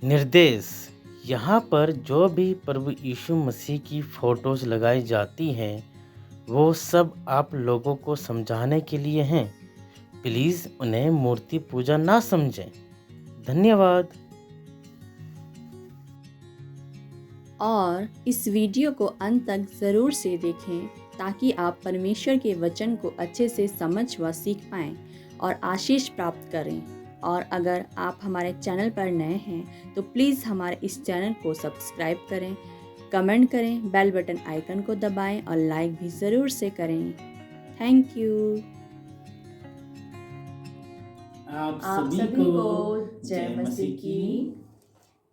निर्देश। यहाँ पर जो भी प्रभु यीशु मसीह की फ़ोटोज़ लगाई जाती हैं, वो सब आप लोगों को समझाने के लिए हैं। प्लीज़ उन्हें मूर्ति पूजा ना समझें। धन्यवाद। और इस वीडियो को अंत तक ज़रूर से देखें ताकि आप परमेश्वर के वचन को अच्छे से समझ व सीख पाएं और आशीष प्राप्त करें। और अगर आप हमारे चैनल पर नए हैं तो प्लीज़ हमारे इस चैनल को सब्सक्राइब करें, कमेंट करें, बेल बटन आइकन को दबाएं और लाइक भी ज़रूर से करें। Thank you. आप आप सभी को जय मसीह की।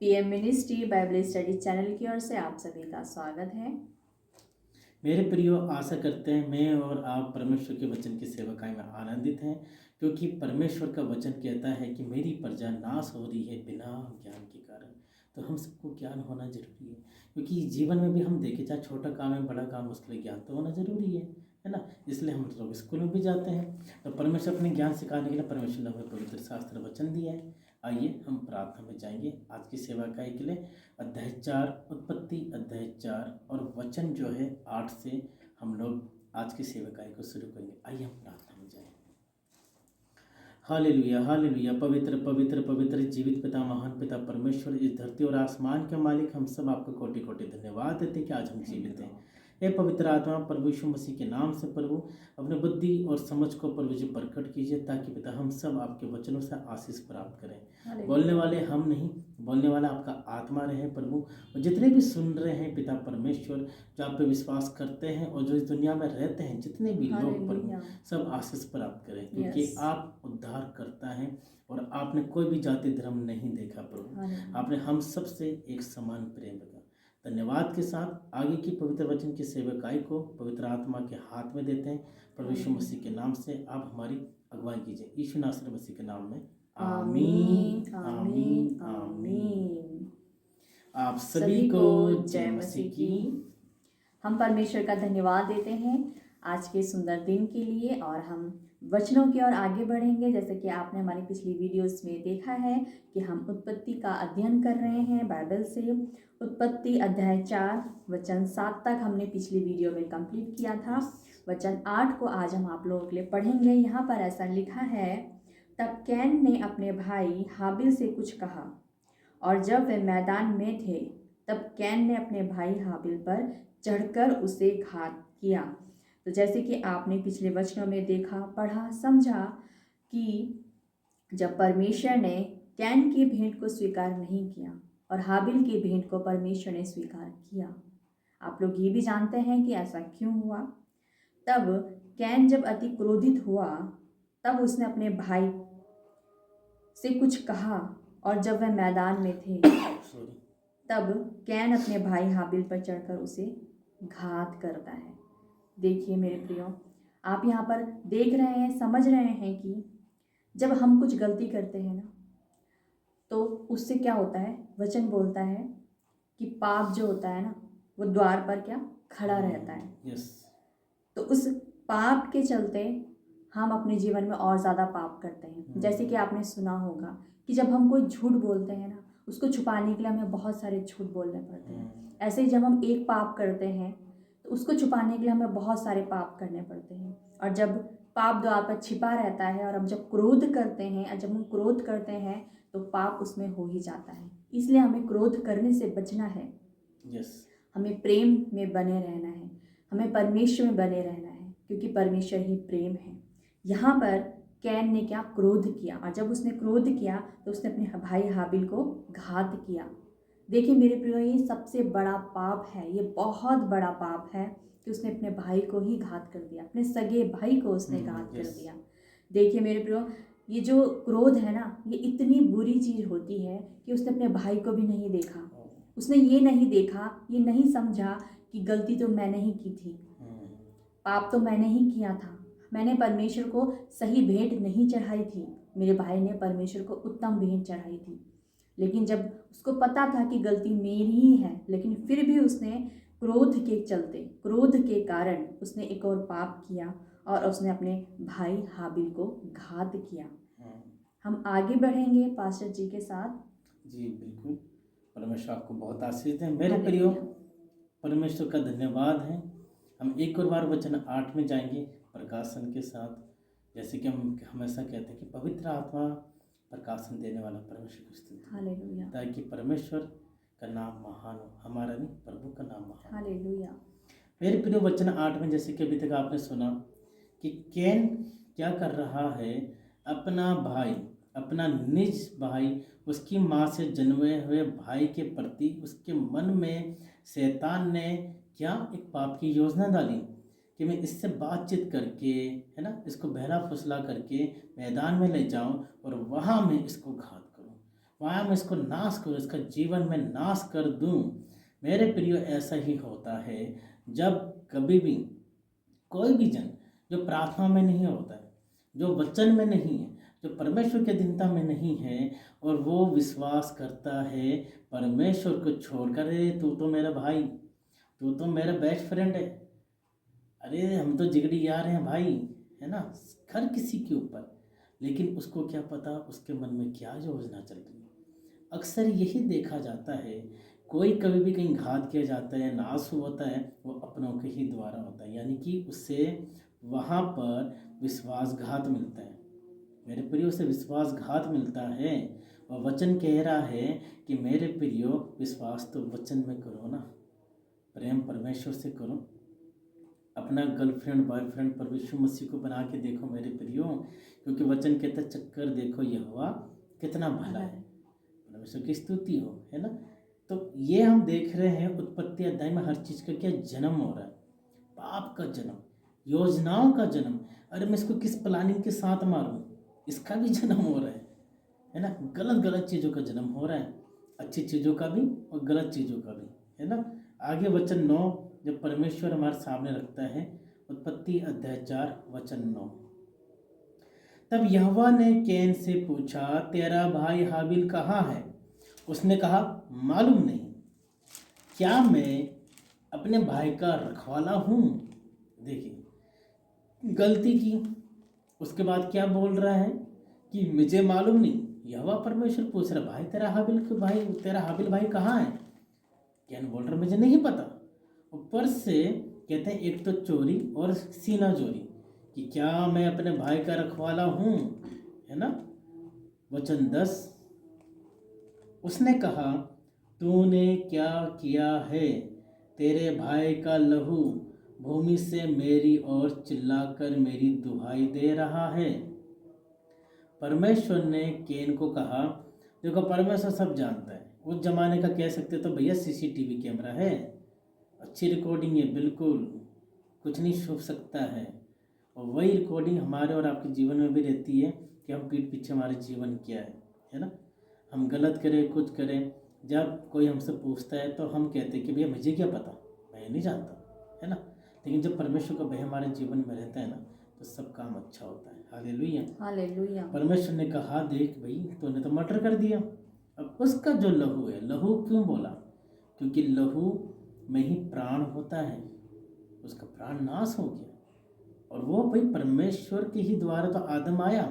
PM ministry Bible study channel की ओर से आप सभी का स्वागत है। मेरे प्रियो, आशा करते हैं मैं और आप परमेश्वर के वचन की सेवकाई में आनंदित हैं, क्योंकि परमेश्वर का वचन कहता है कि मेरी प्रजा नाश हो रही है बिना ज्ञान के कारण। तो हम सबको ज्ञान होना जरूरी है, क्योंकि जीवन में भी हम देखें, चाहे छोटा काम है बड़ा काम, उसके लिए ज्ञान तो होना जरूरी है ना। इसलिए हम लोग स्कूल में भी जाते हैं। तो परमेश्वर अपने ज्ञान सिखाने के लिए परमेश्वर ने हमें पवित्र शास्त्र वचन दिया है। आइए हम प्रार्थना में जाएंगे आज की सेवकाई के लिए। अध्याय 4 उत्पत्ति अध्याय 4 और वचन जो है 8 से हम लोग आज की सेवकाई को शुरू करेंगे। आइए हम प्रार्थना में जाएं। Hallelujah hallelujah. पवित्र पवित्र पवित्र जीवित पिता, महान पिता परमेश्वर, इस धरती और आसमान के मालिक, हम सब आपको कोटि कोटि धन्यवाद देते कि आज हम जीवित हैं। हे पवित्र आत्मा, प्रभु यीशु मसीह के नाम से प्रभु अपने बुद्धि और समझ को प्रभु जी प्रकट कीजिए, ताकि पिता हम सब आपके वचनों से आशीष प्राप्त करें। बोलने वाले हम नहीं, बोलने वाला आपका आत्मा रहे प्रभु। और जितने भी सुन रहे हैं पिता परमेश्वर, जो आप पे विश्वास करते हैं और जो इस दुनिया में रहते हैं, जितने भी लोग प्रभु सब आशीष प्राप्त करें, क्योंकि आप उद्धार करता है और आपने कोई भी जाति धर्म नहीं देखा प्रभु। आपने हम सब से एक समान प्रेम रखा। धन्यवाद के साथ आगे की पवित्र वचन की सेवकाई को पवित्र आत्मा के हाथ में देते हैं। प्रभु यीशु मसीह के नाम से आप हमारी अगुवाई कीजिए, यीशु नासरी मसीह के नाम में आमीन आमीन आमीन। आप सभी को जय मसीह की। हम परमेश्वर का धन्यवाद देते हैं आज के सुंदर दिन के लिए, और हम वचनों की ओर आगे बढ़ेंगे। जैसे कि आपने हमारी पिछली वीडियोस में देखा है कि हम उत्पत्ति का अध्ययन कर रहे हैं बाइबल से। उत्पत्ति अध्याय 4 वचन 7 तक हमने पिछली वीडियो में कंप्लीट किया था। वचन 8 को आज हम आप लोगों के लिए पढ़ेंगे। यहाँ पर ऐसा लिखा है, तब कैन ने अपने भाई हाबिल से कुछ कहा, और जब वे मैदान में थे तब कैन ने अपने भाई हाबिल पर चढ़कर उसे घात किया। तो जैसे कि आपने पिछले वचनों में देखा, पढ़ा, समझा कि जब परमेश्वर ने कैन की भेंट को स्वीकार नहीं किया और हाबिल की भेंट को परमेश्वर ने स्वीकार किया। आप लोग ये भी जानते हैं कि ऐसा क्यों हुआ। तब कैन जब अति क्रोधित हुआ, तब उसने अपने भाई से कुछ कहा, और जब वह मैदान में थे तब कैन अपने भाई हाबिल पर चढ़कर उसे घात करता है। देखिए मेरे प्रियो, आप यहाँ पर देख रहे हैं, समझ रहे हैं कि जब हम कुछ गलती करते हैं ना, तो उससे क्या होता है, वचन बोलता है कि पाप जो होता है ना, वो द्वार पर क्या खड़ा रहता है। तो उस पाप के चलते हम अपने जीवन में और ज़्यादा पाप करते हैं। जैसे कि आपने सुना होगा कि जब हम कोई झूठ बोलते हैं ना, उसको छुपाने के लिए हमें बहुत सारे झूठ बोलने पड़ते हैं। ऐसे ही जब हम एक पाप करते हैं तो उसको छुपाने के लिए हमें बहुत सारे पाप करने पड़ते हैं। और जब पाप द्वार पर छिपा रहता है और हम जब क्रोध करते हैं, और जब हम क्रोध करते हैं तो पाप उसमें हो ही जाता है। इसलिए हमें क्रोध करने से बचना है। हमें प्रेम में बने रहना है, हमें परमेश्वर में बने रहना है, क्योंकि परमेश्वर ही प्रेम है। यहाँ पर कैन ने क्या, क्रोध किया, और जब उसने क्रोध किया तो उसने अपने भाई हाबिल को घात किया। देखिए मेरे प्रियो, ये सबसे बड़ा पाप है, ये बहुत बड़ा पाप है कि उसने अपने भाई को ही घात कर दिया, अपने सगे भाई को उसने घात कर दिया। देखिए मेरे प्रियो, ये जो क्रोध है ना, ये इतनी बुरी चीज़ होती है कि उसने अपने भाई को भी नहीं देखा। उसने ये नहीं देखा, ये नहीं समझा कि गलती तो मैंने ही की थी, पाप तो मैंने ही किया था, मैंने परमेश्वर को सही भेंट नहीं चढ़ाई थी, मेरे भाई ने परमेश्वर को उत्तम भेंट चढ़ाई थी। लेकिन जब उसको पता था कि गलती मेरी ही है, लेकिन फिर भी उसने क्रोध के चलते, क्रोध के कारण उसने एक और पाप किया और उसने अपने भाई हाबिल को घात किया। हम आगे बढ़ेंगे पास्टर जी के साथ। जी बिल्कुल, परमेश्वर आपको बहुत आशीष दें। मेरे प्रियो, परमेश्वर का धन्यवाद है। हम एक और बार वचन 8 में जाएंगे प्रकाशन के साथ। जैसे कि हम हमेशा कहते हैं कि पवित्र आत्मा प्रकाशन देने वाला परमेश्वर की स्तुति, हालेलुया, ताकि परमेश्वर का नाम महान हो, हमारा नहीं प्रभु का नाम महान हो। हालेलुया, मेरे प्रिय, वचन 8 में जैसे कि अभी तक आपने सुना कि कैन क्या कर रहा है, अपना भाई, अपना निज भाई, उसकी माँ से जन्मे हुए भाई के प्रति उसके मन में शैतान ने क्या एक पाप की योजना डाली कि मैं इससे बातचीत करके, है ना, इसको बहला फुसला करके मैदान में ले जाऊं और वहाँ मैं इसको घात करूं, वहाँ मैं इसको नाश करूं, इसका जीवन में नाश कर दूं। मेरे प्रियो, ऐसा ही होता है जब कभी भी कोई भी जन जो प्रार्थना में नहीं होता है, जो वचन में नहीं है, जो परमेश्वर के अधीनता में नहीं है, और वो विश्वास करता है परमेश्वर को छोड़कर, अरे तू तो मेरा भाई, तू तो मेरा बेस्ट फ्रेंड है, अरे हम तो जिगरी यार हैं भाई, है ना, हर किसी के ऊपर, लेकिन उसको क्या पता उसके मन में क्या योजना चल रही है। अक्सर यही देखा जाता है, कोई कभी भी कहीं घात किया जाता है, नाश होता है, वो अपनों के ही द्वारा होता है, यानी कि उससे वहाँ पर विश्वासघात मिलता है। मेरे प्रियो, से विश्वासघात मिलता है, और वचन कह रहा है कि मेरे प्रियो, विश्वास तो वचन में करो ना, प्रेम परमेश्वर से करो। अपना गर्लफ्रेंड बॉयफ्रेंड पर यीशु मसीह को बना के देखो मेरे प्रियो, क्योंकि वचन कहता चक्कर देखो यहोवा कितना भला है, परमेश्वर की स्तुति हो, है ना। तो ये हम देख रहे हैं उत्पत्ति अध्याय में हर चीज़ का क्या जन्म हो रहा है, पाप का जन्म, योजनाओं का जन्म, अरे मैं इसको किस प्लानिंग के साथ मारूं, इसका भी जन्म हो रहा है ना। गलत गलत चीज़ों का जन्म हो रहा है, अच्छी चीज़ों का भी और गलत चीज़ों का भी, है ना। आगे वचन 9 जब परमेश्वर हमारे सामने रखता है, उत्पत्ति अध्याय 4 वचन 9, तब यहोवा ने कैन से पूछा, तेरा भाई हाबिल कहाँ है? उसने कहा, मालूम नहीं, क्या मैं अपने भाई का रखवाला हूँ? देखिए, गलती की। उसके बाद क्या बोल रहा है कि मुझे मालूम नहीं। यहोवा परमेश्वर पूछ रहा, भाई तेरा हाबिल भाई कहाँ है? कैन बोल रहा, मुझे नहीं पता। ऊपर से कहते हैं एक तो चोरी और सीना चोरी, कि क्या मैं अपने भाई का रखवाला हूँ, है ना। वचन 10, उसने कहा, तूने क्या किया है? तेरे भाई का लहू भूमि से मेरी ओर चिल्लाकर मेरी दुहाई दे रहा है। परमेश्वर ने कैन को कहा, देखो परमेश्वर सब जानता है, उस जमाने का कह सकते तो भैया सीसीटीवी कैमरा है, अच्छी रिकॉर्डिंग है, बिल्कुल कुछ नहीं छुप सकता है। और वही रिकॉर्डिंग हमारे और आपके जीवन में भी रहती है कि हम पीठ पीछे हमारे जीवन क्या है ना। हम गलत करें, कुछ करें, जब कोई हमसे पूछता है तो हम कहते हैं कि भैया मुझे क्या पता, मैं नहीं जानता, है ना। लेकिन जब परमेश्वर का भय हमारे जीवन में रहता है ना, तो सब काम अच्छा होता है। हालेलुया, हालेलुया, परमेश्वर ने कहा, देख भाई तूने तो मर्डर कर दिया, अब उसका जो लहू है, लहू क्यों बोला? क्योंकि लहू में ही प्राण होता है, उसका प्राण नाश हो गया। और वो भाई परमेश्वर के ही द्वारा तो आदम आया,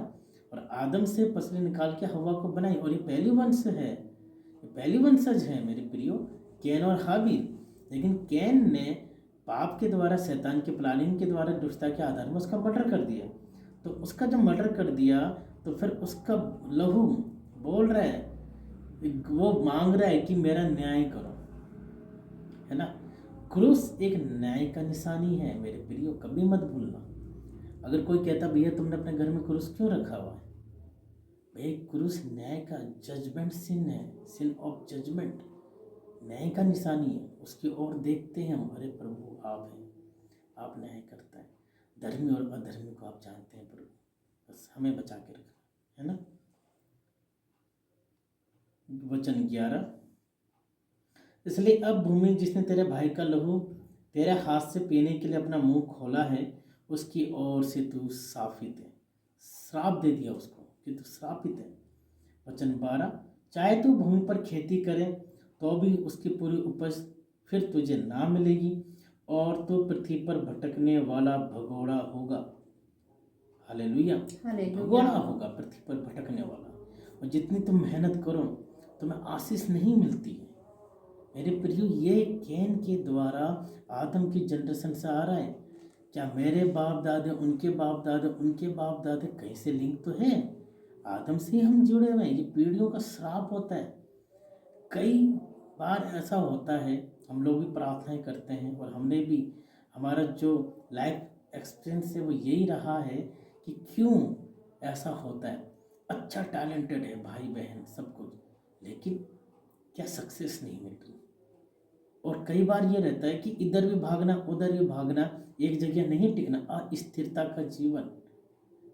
और आदम से पसली निकाल के हवा को बनाई, और ये पहली वंश है, ये पहली वंशज है मेरे प्रियो, कैन और हाबिल। लेकिन कैन ने पाप के द्वारा, शैतान के प्लानिंग के द्वारा, दुष्टता के आधार में उसका मर्डर कर दिया। तो उसका जब मर्डर कर दिया तो फिर उसका लहू बोल रहा है, वो मांग रहा है कि मेरा न्याय करो, है ना। क्रूस एक न्याय का निशानी है मेरे प्रियो, कभी मत भूलना। अगर कोई कहता भैया तुमने अपने घर में क्रूस क्यों रखा हुआ है, भाई क्रूस न्याय का, जजमेंट सिन है, सिन ऑफ जजमेंट, न्याय का निशानी है। उसकी ओर देखते हैं हम, अरे प्रभु आप हैं, आप न्याय करता है, धर्मी और अधर्मी को आप जानते हैं प्रभु, बस हमें बचा के रखना, है ना। वचन 11, इसलिए अब भूमि जिसने तेरे भाई का लहू तेरे हाथ से पीने के लिए अपना मुंह खोला है, उसकी ओर से तू श्रापित है। श्राप दे दिया उसको कि तू श्रापित है। वचन 12, चाहे तू भूमि पर खेती करे तो भी उसकी पूरी उपज फिर तुझे ना मिलेगी, और तू पृथ्वी पर भटकने वाला भगोड़ा होगा। हालेलुया, भगोड़ा होगा, पृथ्वी पर भटकने वाला। और जितनी तुम मेहनत करो तुम्हें आशीष नहीं मिलती है। मेरे प्रियो, ये कैन के द्वारा आदम की जनरेशन से आ रहा है। क्या मेरे बाप दादे, उनके बाप दादे, उनके बाप दादे कहीं से लिंक तो है? आदम से ही हम जुड़े हुए हैं। ये पीढ़ियों का श्राप होता है। कई बार ऐसा होता है, हम लोग भी प्रार्थनाएं करते हैं और हमने भी, हमारा जो लाइफ एक्सपीरियंस है वो यही रहा है कि क्यों ऐसा होता है। अच्छा टैलेंटेड है भाई बहन सब कुछ, लेकिन क्या सक्सेस नहीं मिल रही। और कई बार ये रहता है कि इधर भी भागना उधर भी भागना, एक जगह नहीं टिकना, अस्थिरता का जीवन।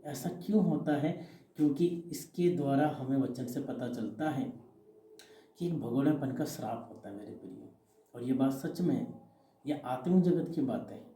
ऐसा क्यों होता है? क्योंकि इसके द्वारा हमें वचन से पता चलता है कि एक भगोड़ेपन का श्राप होता है मेरे प्रियो। और ये बात सच में है, ये आत्मिक जगत की बात है।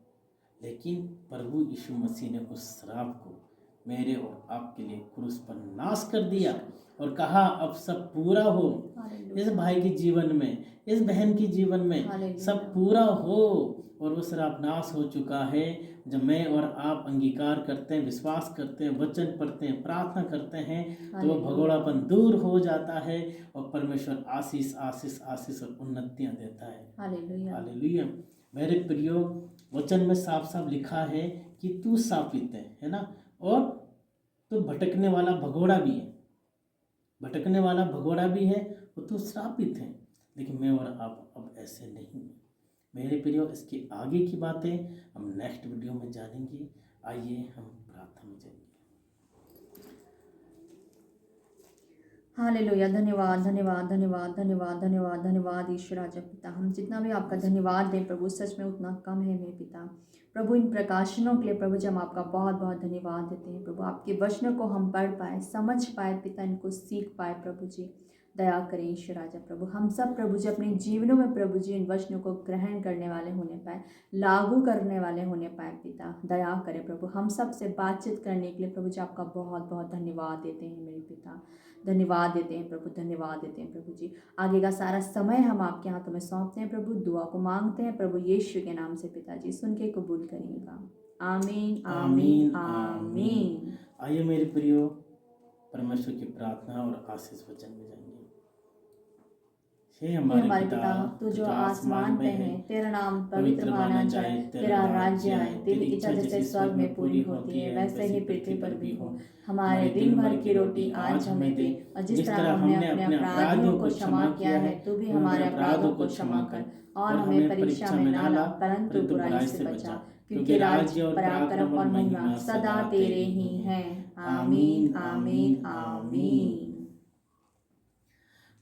लेकिन प्रभु यीशु मसीह ने उस श्राप को मेरे और आपके लिए क्रूस पर नाश कर दिया और कहा अब सब पूरा हो। इस भाई के जीवन में, इस बहन के जीवन में सब पूरा हो। और वो श्राप नाश हो चुका है। जब मैं और आप अंगीकार करते हैं, विश्वास करते हैं, वचन पढ़ते हैं, प्रार्थना करते हैं, तो वो भगोड़ापन दूर हो जाता है और परमेश्वर आशीष आशीष आशीष और उन्नतियां देता है। हालेलुया। मेरे प्रियो, वचन में साफ साफ लिखा है कि तू शापित है ना, और तू भटकने वाला भगोड़ा भी है, भटकने वाला भगोड़ा भी है, और तू श्रापित है। लेकिन मैं और आप अब ऐसे नहीं हैं मेरे प्रियो। इसके आगे की बातें हम नेक्स्ट वीडियो में जानेंगे। आइए हम प्रार्थना में जाएंगे। हालेलुया। धन्यवाद धन्यवाद धन्यवाद धन्यवाद धन्यवाद धन्यवाद ईश्वर राजा पिता, हम जितना भी आपका धन्यवाद दें प्रभु, सच में उतना कम है मेरे पिता। प्रभु इन प्रकाशनों के लिए प्रभु जी हम आपका बहुत बहुत धन्यवाद देते हैं प्रभु। आपके वचनों को हम पढ़ पाए, समझ पाए पिता, इनको सीख पाए प्रभु जी। दया करें ईश्वर राजा प्रभु। हम सब प्रभु जी अपने जीवनों में प्रभु जी इन वचनों को ग्रहण करने वाले होने पाए, लागू करने वाले होने पाए पिता। दया करें प्रभु। हम सब से बातचीत करने के लिए प्रभु जी आपका बहुत बहुत धन्यवाद देते हैं मेरे पिता। धन्यवाद देते हैं प्रभु, धन्यवाद देते हैं प्रभु जी। आगे का सारा समय हम आपके हाथों में सौंपते हैं प्रभु। दुआ को मांगते हैं प्रभु यीशु के नाम से पिताजी, सुन के कबूल करिएगा। आमीन आमीन आमीन। आइए मेरे प्रियो, परमेश्वर की प्रार्थना और आशीष वचन में जाएंगे। हे हमारे पिता, तू जो आसमान में है, तेरा नाम पवित्र माना जाए, तेरा राज्य आए, तेरी इच्छा जैसे स्वर्ग में पूरी होती है वैसे ही पृथ्वी पर भी हो। हमारे दिन भर की रोटी आज हमें दे, और जिस तरह हमने अपने अपराधियों को क्षमा किया है, तू भी हमारे अपराधों को क्षमा कर, और हमें परीक्षा में ना ला, परंतु बुराई से बचा, क्योंकि राज्य, पराक्रम और महिमा सदा तेरे ही हैं। आमीन आमीन आमीन।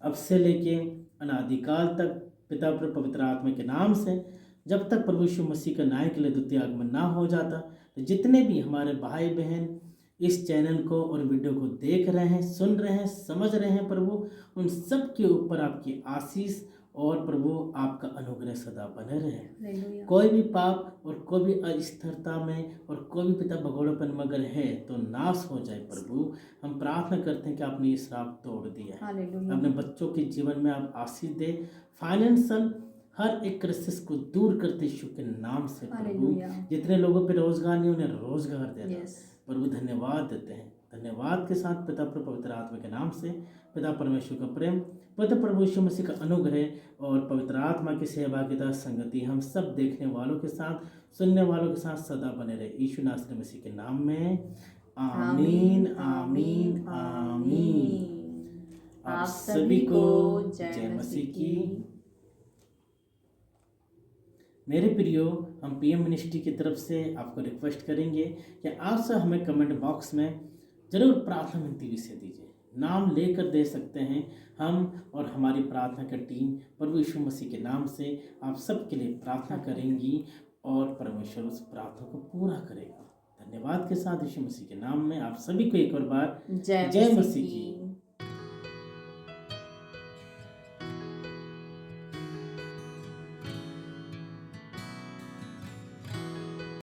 अब से लेके अनादिकाल तक पिता पर पवित्र आत्मा के नाम से, जब तक प्रभु यीशु मसीह का न्याय के लिए द्वितीय आगमन ना हो जाता, तो जितने भी हमारे भाई बहन इस चैनल को और वीडियो को देख रहे हैं, सुन रहे हैं, समझ रहे हैं प्रभु, उन सब के ऊपर आपकी आशीष और प्रभु आपका अनुग्रह सदा बने रहे। कोई भी पाप और कोई भी अस्थिरता में और कोई भी पिता भगोड़ेपन मगर है तो नाश हो जाए प्रभु। हम प्रार्थना करते हैं कि आपने ये श्राप तोड़ दिया है, अपने बच्चों के जीवन में आप आशीष दे, फाइनेंशियल हर एक क्राइसिस को दूर करते यीशु के नाम से प्रभु। जितने लोगों पे रोजगार नहीं, उन्हें रोजगार देना प्रभु। धन्यवाद देते हैं, धन्यवाद के साथ पिता पर पवित्र आत्मा के नाम से, पिता परमेश्वर का प्रेम, पिता प्रभु यीशु मसीह का अनुग्रह और पवित्र आत्मा की सहभागिता संगति हम सब देखने वालों के साथ, सुनने वालों के साथ सदा बने रहे। यीशु नासरी मसीह के नाम में आमीन आमीन आमीन। आप सभी को जय मसीह की। मेरे प्रियो, हम पीएम मिनिस्ट्री की तरफ से आपको रिक्वेस्ट करेंगे कि आप सब हमें कमेंट बॉक्स में ज़रूर प्रार्थना विनती विषय दीजिए, नाम लेकर दे सकते हैं। हम और हमारी प्रार्थना का टीम प्रभु यीशु मसीह के नाम से आप सबके लिए प्रार्थना करेंगी और परमेश्वर उस प्रार्थना को पूरा करेगा। धन्यवाद के साथ यीशु मसीह के नाम में आप सभी को एक और बार जय मसीह की।